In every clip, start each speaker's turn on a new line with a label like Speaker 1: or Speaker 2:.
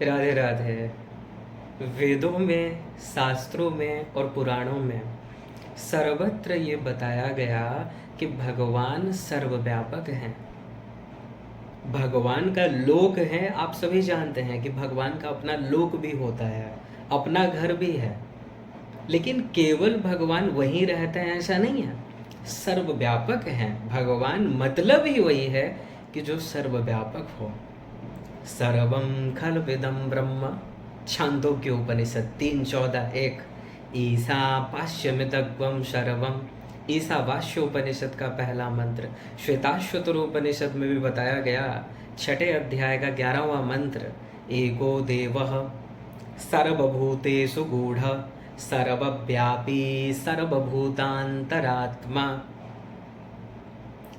Speaker 1: राधे राधे। वेदों में, शास्त्रों में और पुराणों में सर्वत्र ये बताया गया कि भगवान सर्वव्यापक हैं। भगवान का लोक है, आप सभी जानते हैं कि भगवान का अपना लोक भी होता है, अपना घर भी है। लेकिन केवल भगवान वहीं रहते हैं ऐसा नहीं है, सर्वव्यापक हैं भगवान। मतलब ही वही है कि जो सर्वव्यापक हो। सर्वं खल्विदं ब्रह्म, छांदोग्य उपनिषद 3:14-1। ईशावास्यमिदग्वं सर्वं, ईशावास्योपनिषद का पहला मंत्र। श्वेताश्वतर उपनिषद में भी बताया गया, छठे अध्याय का 11वां मंत्र। एको देवः सर्वभूतेषु गूढ़, सर्वव्यापी सर्वभूतांतरात्मा।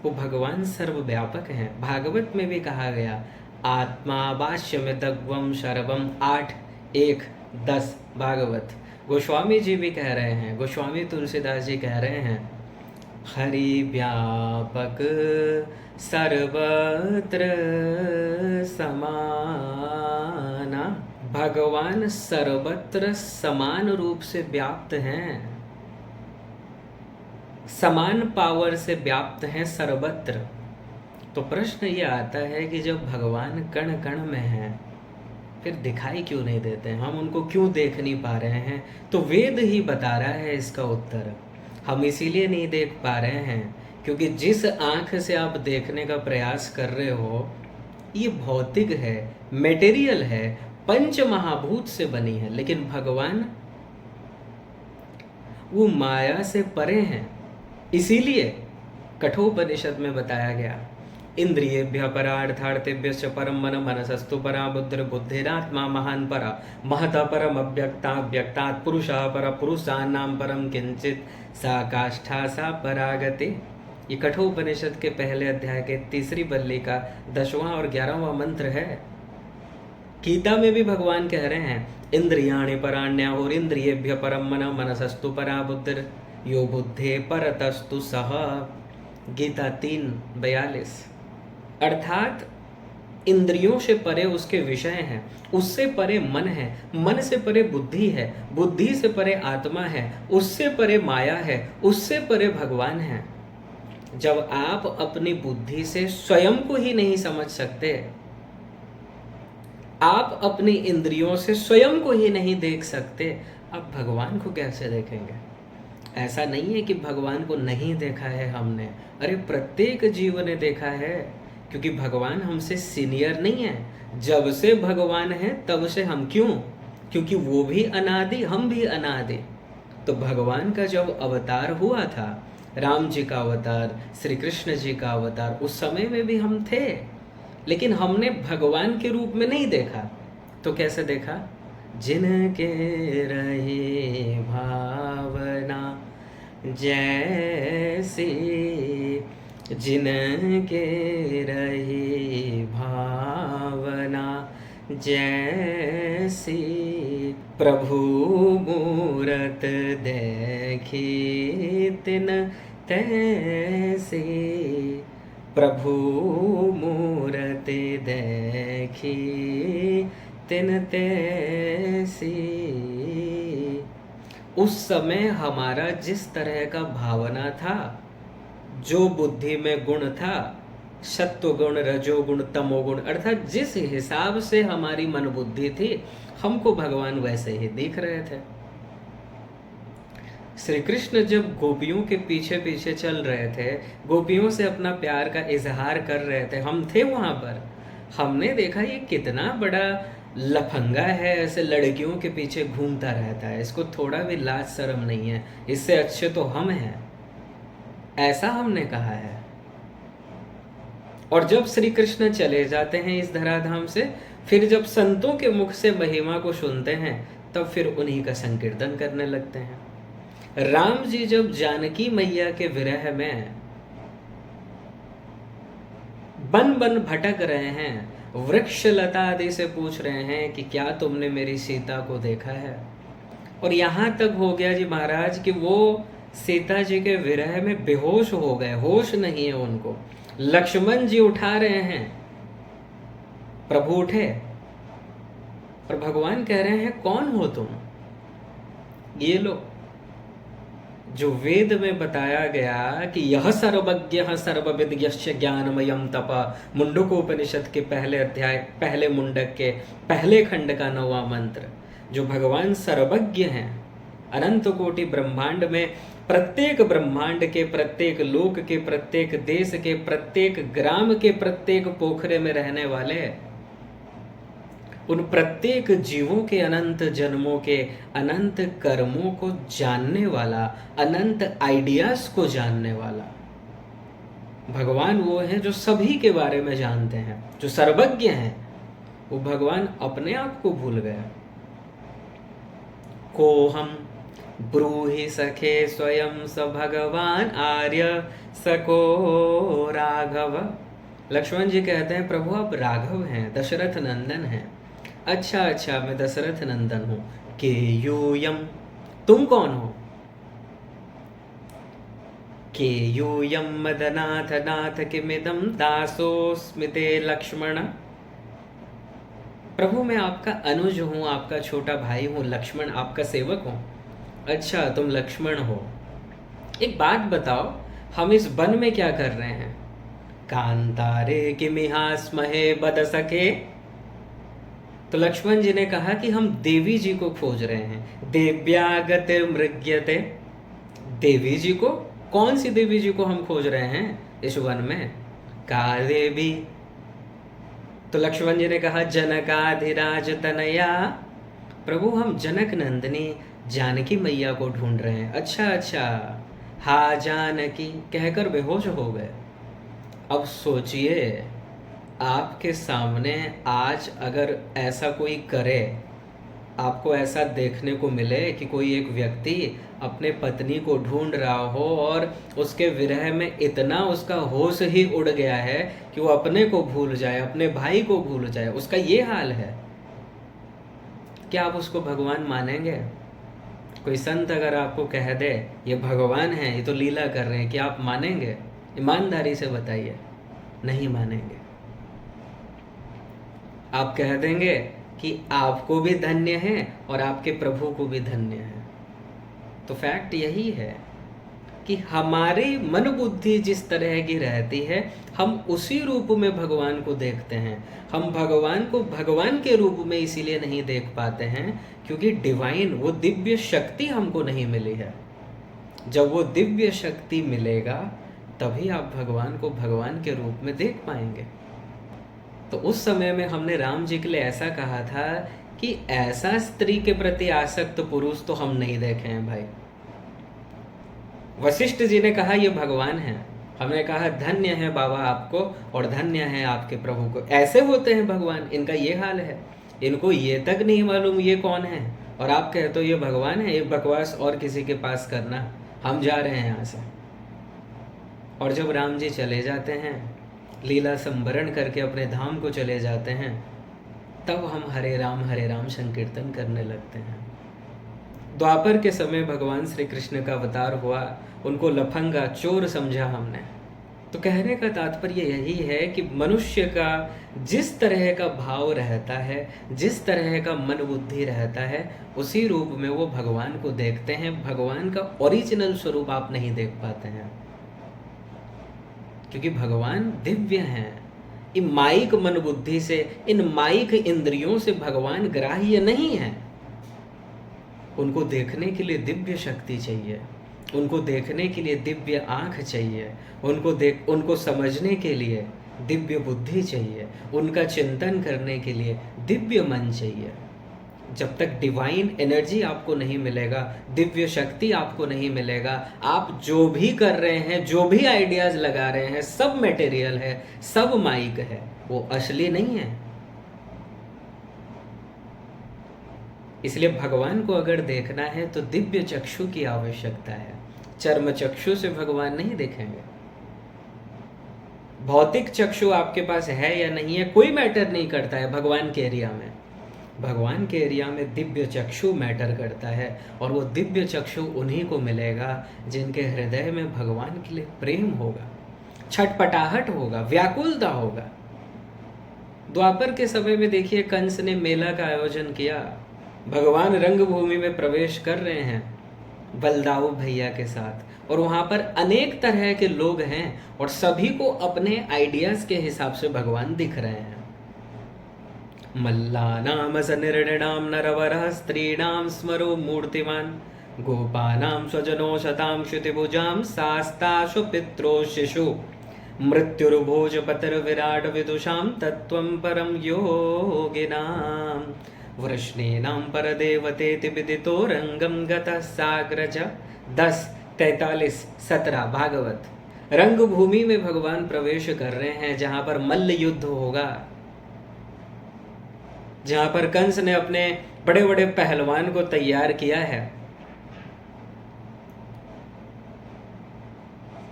Speaker 1: वो भगवान सर्वव्यापक हैं। भागवत में भी कहा गया, आत्मा वास्यमिदग्वं सर्वम 8:1-10 भागवत। गोस्वामी जी भी कह रहे हैं, गोस्वामी तुलसीदास जी कह रहे हैं, हरि व्यापक सर्वत्र समाना। भगवान सर्वत्र समान रूप से व्याप्त हैं, समान पावर से व्याप्त हैं सर्वत्र। तो प्रश्न ये आता है कि जब भगवान कण कण में हैं, फिर दिखाई क्यों नहीं देते हैं, हम उनको क्यों देख नहीं पा रहे हैं? तो वेद ही बता रहा है इसका उत्तर। हम इसीलिए नहीं देख पा रहे हैं क्योंकि जिस आँख से आप देखने का प्रयास कर रहे हो, ये भौतिक है, मेटेरियल है, पंच महाभूत से बनी है। लेकिन भगवान वो माया से परे हैं। इसीलिए कठोपनिषद में बताया गया, इंद्रियेभ्यः परार्थार्थेभ्यश्च परम मन मनसस्तु परा बुद्धिर बुद्धिरात्मा महान परा महतः परम अव्यक्तात् व्यक्तात् पुरुषः पर पुरुषाणां परम किंचित सा काष्ठा सा परागति। ये कठोपनिषद के पहले अध्याय के तीसरी बल्ली का 10वां और 11वां मंत्र है। गीता में भी भगवान कह रहे हैं, इंद्रियाणि पराण्याहुर इंद्रियेभ्यः परम मन मनसस्तु परा बुद्धिर यो बुद्धे परतस्तु सह। गीता 3:42। अर्थात इंद्रियों से परे उसके विषय हैं, उससे परे मन है, मन से परे बुद्धि है, बुद्धि से परे आत्मा है, उससे परे माया है, उससे परे भगवान है। जब आप अपनी बुद्धि से स्वयं को ही नहीं समझ सकते, आप अपनी इंद्रियों से स्वयं को ही नहीं देख सकते, आप भगवान को कैसे देखेंगे? ऐसा नहीं है कि भगवान को नहीं देखा है हमने, अरे प्रत्येक जीव ने देखा है, क्योंकि भगवान हमसे सीनियर नहीं है। जब से भगवान है तब से हम क्यों? क्योंकि वो भी अनादि, हम भी अनादि। तो भगवान का जब अवतार हुआ था, राम जी का अवतार, श्री कृष्ण जी का अवतार, उस समय में भी हम थे, लेकिन हमने भगवान के रूप में नहीं देखा। तो कैसे देखा? जिनके रहे भावना जैसी, जिनके रहे भावना जैसी, प्रभु मूरत देखी तिन तैसी, प्रभु मूरत देखी तिन तैसी। उस समय हमारा जिस तरह का भावना था, जो बुद्धि में गुण था, सत्व गुण, रजोगुण, तमोगुण, अर्थात जिस हिसाब से हमारी मन बुद्धि थी, हमको भगवान वैसे ही दिख रहे थे। श्री कृष्ण जब गोपियों के पीछे पीछे चल रहे थे, गोपियों से अपना प्यार का इजहार कर रहे थे, हम थे वहां पर। हमने देखा ये कितना बड़ा लफंगा है, ऐसे लड़कियों के पीछे घूमता रहता है, इसको थोड़ा भी लाज शर्म नहीं है, इससे अच्छे तो हम हैं, ऐसा हमने कहा है। और जब श्री कृष्ण चले जाते हैं इस धराधाम से, फिर जब संतों के मुख से महिमा को सुनते हैं, तब फिर उन्हीं का संकीर्तन करने लगते हैं। राम जी जब जानकी मैया के विरह में बन बन भटक रहे हैं, वृक्ष लता आदि से पूछ रहे हैं कि क्या तुमने मेरी सीता को देखा है, और यहाँ तक हो गया जी महाराज कि वो सीता जी के विरह में बेहोश हो गए, होश नहीं है उनको। लक्ष्मण जी उठा रहे हैं, प्रभु उठे, और भगवान कह रहे हैं कौन हो तुम? ये लो, जो वेद में बताया गया कि यह सर्वज्ञः सर्वविद्यश्च ज्ञानमयम तप, मुंडकोपनिषद के पहले अध्याय पहले मुंडक के पहले खंड का 9वां मंत्र, जो भगवान सर्वज्ञ हैं, अनंत कोटि ब्रह्मांड में प्रत्येक ब्रह्मांड के प्रत्येक लोक के प्रत्येक देश के प्रत्येक ग्राम के प्रत्येक पोखरे में रहने वाले, उन प्रत्येक जीवों के अनंत जन्मों के अनंत कर्मों को जानने वाला, अनंत आइडियाज को जानने वाला भगवान वो हैं जो सभी के बारे में जानते हैं, जो सर्वज्ञ हैं। वो भगवान अपने आप को भूल गए। को हम ब्रूहि सखे स्वयं स भगवान आर्य सको राघव। लक्ष्मण जी कहते हैं प्रभु आप राघव हैं, दशरथ नंदन हैं। अच्छा, मैं दशरथ नंदन हूं। के यूयम, तुम कौन हो? के यूयम मदनाथ नाथ किमिदम दासोस्मिते लक्ष्मण। प्रभु मैं आपका अनुज हूं, आपका छोटा भाई हूं, लक्ष्मण आपका सेवक हूं। अच्छा तुम लक्ष्मण हो। एक बात बताओ, हम इस वन में क्या कर रहे हैं? कांतारे किमिहास्महे बद सके। तो लक्ष्मण जी ने कहा कि हम देवी जी को खोज रहे हैं। देव्यागते मृग्यते, देवी जी को? कौन सी देवी जी को हम खोज रहे हैं इस वन में? का देवी? तो लक्ष्मण जी ने कहा जनकाधिराज तनया। प्रभु हम जनक नंदिनी जानकी मैया को ढूंढ रहे हैं। अच्छा, हा जानकी कहकर बेहोश हो गए। अब सोचिए, आपके सामने आज अगर ऐसा कोई करे, आपको ऐसा देखने को मिले कि कोई एक व्यक्ति अपने पत्नी को ढूंढ रहा हो और उसके विरह में इतना उसका होश ही उड़ गया है कि वो अपने को भूल जाए, अपने भाई को भूल जाए, उसका ये हाल है, क्या आप उसको भगवान मानेंगे? कोई संत अगर आपको कह दे ये भगवान है, ये तो लीला कर रहे हैं, क्या आप मानेंगे? ईमानदारी से बताइए। नहीं मानेंगे। आप कह देंगे कि आपको भी धन्य है और आपके प्रभु को भी धन्य है। तो फैक्ट यही है कि हमारी मन बुद्धि जिस तरह की रहती है, हम उसी रूप में भगवान को देखते हैं। हम भगवान को भगवान के रूप में इसीलिए नहीं देख पाते हैं क्योंकि डिवाइन, वो दिव्य शक्ति हमको नहीं मिली है। जब वो दिव्य शक्ति मिलेगा तभी आप भगवान को भगवान के रूप में देख पाएंगे। तो उस समय में हमने राम जी के लिए ऐसा कहा था कि ऐसा स्त्री के प्रति आसक्त पुरुष तो हम नहीं देखे हैं भाई। वशिष्ठ जी ने कहा ये भगवान है, हमने कहा धन्य है बाबा आपको और धन्य है आपके प्रभु को। ऐसे होते हैं भगवान, इनका ये हाल है, इनको ये तक नहीं मालूम ये कौन है और आप कहते तो ये भगवान है। ये बकवास और किसी के पास करना, हम जा रहे हैं यहाँ से। और जब राम जी चले जाते हैं, लीला संवरण करके अपने धाम को चले जाते हैं, तब हम हरे राम संकीर्तन करने लगते हैं। द्वापर के समय भगवान श्री कृष्ण का अवतार हुआ, उनको लफंगा चोर समझा हमने। तो कहने का तात्पर्य यही है कि मनुष्य का जिस तरह का भाव रहता है, जिस तरह का मन बुद्धि रहता है, उसी रूप में वो भगवान को देखते हैं। भगवान का ओरिजिनल स्वरूप आप नहीं देख पाते हैं क्योंकि भगवान दिव्य हैं। इन माइक मन बुद्धि से, इन माइक इंद्रियों से भगवान ग्राह्य नहीं है। उनको देखने के लिए दिव्य शक्ति चाहिए, उनको देखने के लिए दिव्य आँख चाहिए, उनको समझने के लिए दिव्य बुद्धि चाहिए, उनका चिंतन करने के लिए दिव्य मन चाहिए। जब तक डिवाइन एनर्जी आपको नहीं मिलेगा, दिव्य शक्ति आपको नहीं मिलेगा, आप जो भी कर रहे हैं, जो भी आइडियाज लगा रहे हैं, सब मटेरियल है, सब माइक है, वो असली नहीं है। इसलिए भगवान को अगर देखना है तो दिव्य चक्षु की आवश्यकता है। चर्म चक्षु से भगवान नहीं देखेंगे। भौतिक चक्षु आपके पास है या नहीं है कोई मैटर नहीं करता है भगवान के एरिया में। भगवान के एरिया में दिव्य चक्षु मैटर करता है और वो दिव्य चक्षु उन्हीं को मिलेगा जिनके हृदय में भगवान के लिए प्रेम होगा, छटपटाहट होगा, व्याकुलता होगा। द्वापर के समय में देखिए कंस ने मेला का आयोजन किया, भगवान रंगभूमि में प्रवेश कर रहे हैं बलदाऊ भैया के साथ, और वहाँ पर अनेक तरह के लोग हैं और सभी को अपने आइडियाज के हिसाब से भगवान दिख रहे हैं। मल्लानाम सनिर्णिणाम नरवरः स्त्रीणाम स्मरो मूर्तिमान गोपानाम स्वजनो शताम श्रुतिभुजाम शास्ताशु पित्रो शिशु मृत्युर्भोज पतर विराट विदुषाम तत्वं परम योगिनाम वृष्णीनाम परदेवतेति विदितो रंगम गतः साग्रज। 10, 43, 17 भागवत। रंगभूमि में भगवान प्रवेश कर रहे हैं जहां पर मल्ल युद्ध होगा, जहां पर कंस ने अपने बड़े बड़े पहलवान को तैयार किया है।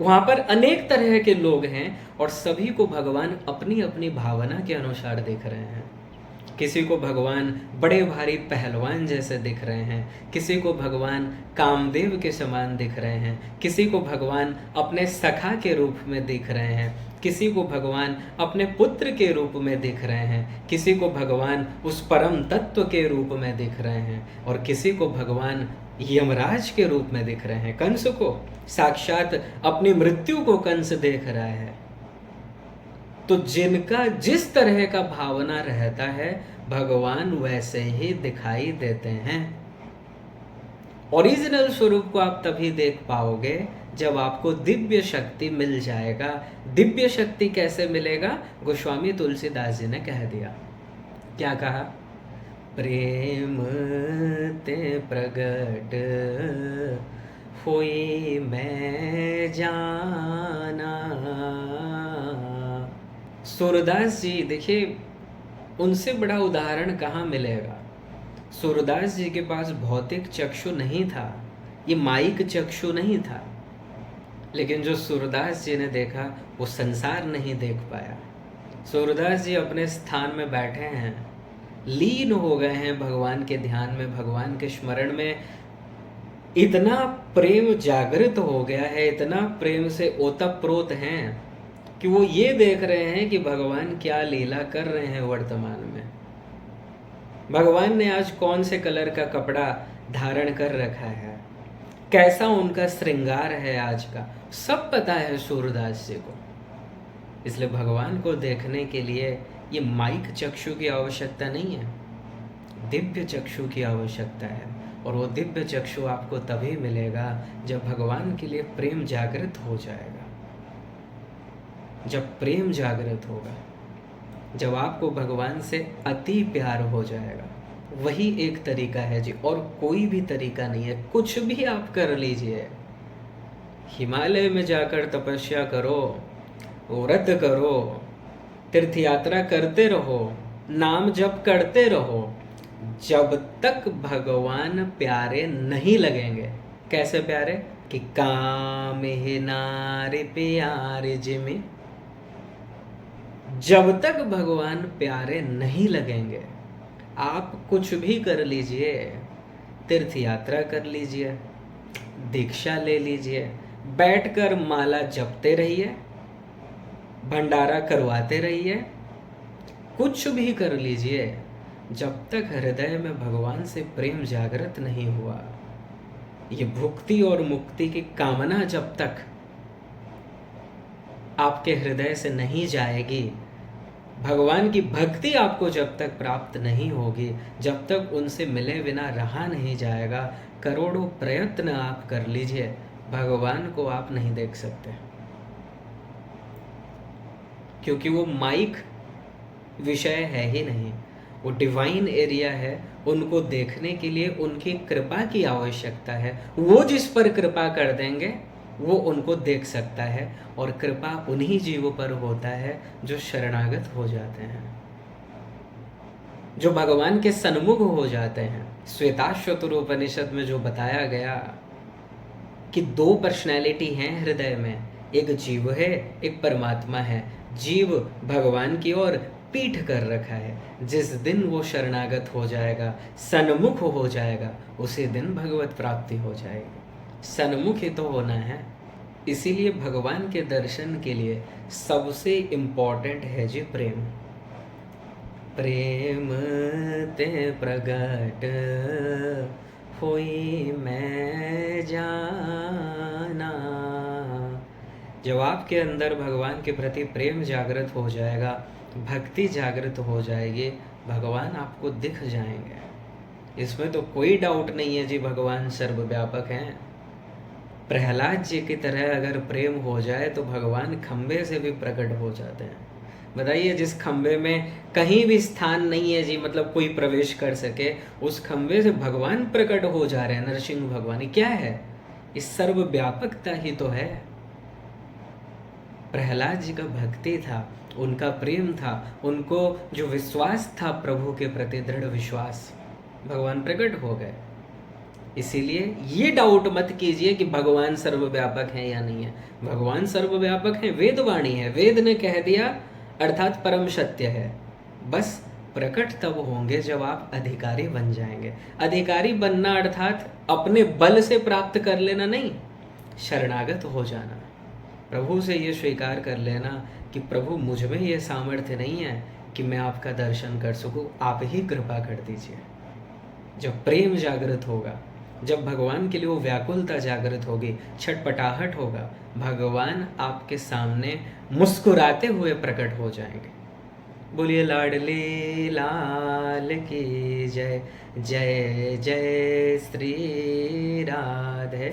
Speaker 1: वहां पर अनेक तरह के लोग हैं और सभी को भगवान अपनी अपनी भावना के अनुसार देख रहे हैं। किसी को भगवान बड़े भारी पहलवान जैसे दिख रहे हैं, किसी को भगवान कामदेव के समान दिख रहे हैं, किसी को भगवान अपने सखा के रूप में दिख रहे हैं, किसी को भगवान अपने पुत्र के रूप में दिख रहे हैं, किसी को भगवान उस परम तत्व के रूप में दिख रहे हैं, और किसी को भगवान यमराज के रूप में दिख रहे हैं। कंस को साक्षात अपनी मृत्यु को कंस देख रहा है। तो जिनका जिस तरह का भावना रहता है भगवान वैसे ही दिखाई देते हैं। ओरिजिनल स्वरूप को आप तभी देख पाओगे जब आपको दिव्य शक्ति मिल जाएगा। दिव्य शक्ति कैसे मिलेगा? गोस्वामी तुलसीदास जी ने कह दिया। क्या कहा? प्रेम ते प्रगट होई मैं जाना। सूरदास जी देखिए, उनसे बड़ा उदाहरण कहाँ मिलेगा। सूरदास जी के पास भौतिक चक्षु नहीं था, ये माइक चक्षु नहीं था, लेकिन जो सूरदास जी ने देखा वो संसार नहीं देख पाया। सूरदास जी अपने स्थान में बैठे हैं, लीन हो गए हैं भगवान के ध्यान में, भगवान के स्मरण में। इतना प्रेम जागृत हो गया है, इतना प्रेम से ओतप्रोत हैं कि वो ये देख रहे हैं कि भगवान क्या लीला कर रहे हैं वर्तमान में। भगवान ने आज कौन से कलर का कपड़ा धारण कर रखा है, कैसा उनका श्रृंगार है आज का, सब पता है सूरदास जी को। इसलिए भगवान को देखने के लिए ये माइक चक्षु की आवश्यकता नहीं है, दिव्य चक्षु की आवश्यकता है। और वो दिव्य चक्षु आपको तभी मिलेगा जब भगवान के लिए प्रेम जागृत हो जाएगा। जब प्रेम जागृत होगा, जब आपको भगवान से अति प्यार हो जाएगा, वही एक तरीका है जी, और कोई भी तरीका नहीं है। कुछ भी आप कर लीजिए, हिमालय में जाकर तपस्या करो, व्रत करो, तीर्थ यात्रा करते रहो, नाम जप करते रहो, जब तक भगवान प्यारे नहीं लगेंगे। कैसे प्यारे? कि काम ही नारी प्यारे जिमे। जब तक भगवान प्यारे नहीं लगेंगे, आप कुछ भी कर लीजिए, तीर्थ यात्रा कर लीजिए, दीक्षा ले लीजिए, बैठकर माला जपते रहिए, भंडारा करवाते रहिए, कुछ भी कर लीजिए, जब तक हृदय में भगवान से प्रेम जागृत नहीं हुआ, ये भुक्ति और मुक्ति की कामना जब तक आपके हृदय से नहीं जाएगी, भगवान की भक्ति आपको जब तक प्राप्त नहीं होगी, जब तक उनसे मिले बिना रहा नहीं जाएगा, करोड़ों प्रयत्न आप कर लीजिए, भगवान को आप नहीं देख सकते। क्योंकि वो माइक विषय है ही नहीं, वो डिवाइन एरिया है। उनको देखने के लिए उनकी कृपा की आवश्यकता है। वो जिस पर कृपा कर देंगे वो उनको देख सकता है, और कृपा उन्हीं जीवों पर होता है जो शरणागत हो जाते हैं, जो भगवान के सन्मुख हो जाते हैं। श्वेताश्वतर उपनिषद में जो बताया गया कि 2 पर्सनैलिटी हैं हृदय में, एक जीव है, एक परमात्मा है। जीव भगवान की ओर पीठ कर रखा है, जिस दिन वो शरणागत हो जाएगा, सन्मुख हो जाएगा, उसी दिन भगवत प्राप्ति हो जाएगी। सन्मुख ही तो होना है। इसीलिए भगवान के दर्शन के लिए सबसे इम्पोर्टेंट है जी प्रेम। प्रेम ते प्रगट होई मैं जाना। जब आपके अंदर भगवान के प्रति प्रेम जागृत हो जाएगा, भक्ति जागृत हो जाएगी, भगवान आपको दिख जाएंगे। इसमें तो कोई डाउट नहीं है जी, भगवान सर्वव्यापक हैं। प्रहलाद जी की तरह अगर प्रेम हो जाए तो भगवान खंबे से भी प्रकट हो जाते हैं। बताइए, जिस खंबे में कहीं भी स्थान नहीं है जी, मतलब कोई प्रवेश कर सके, उस खंबे से भगवान प्रकट हो जा रहे हैं। नरसिंह भगवान क्या है? इस सर्वव्यापकता ही तो है। प्रहलाद जी का भक्ति था, उनका प्रेम था, उनको जो विश्वास था प्रभु के प्रति, दृढ़ विश्वास, भगवान प्रकट हो गए। इसीलिए ये डाउट मत कीजिए कि भगवान सर्वव्यापक है या नहीं है। भगवान सर्वव्यापक है, वेदवाणी है, वेद ने कह दिया अर्थात परम सत्य है। बस प्रकट तब होंगे जब आप अधिकारी बन जाएंगे। अधिकारी बनना अर्थात अपने बल से प्राप्त कर लेना नहीं, शरणागत हो जाना। प्रभु से ये स्वीकार कर लेना कि प्रभु मुझ में ये सामर्थ्य नहीं है कि मैं आपका दर्शन कर सकूं, आप ही कृपा कर दीजिए। जब प्रेम जागृत होगा, जब भगवान के लिए वो व्याकुलता जागृत होगी, छटपटाहट होगा, भगवान आपके सामने मुस्कुराते हुए प्रकट हो जाएंगे। बोलिए लाडली लाल की जय, जय जय श्री राधे।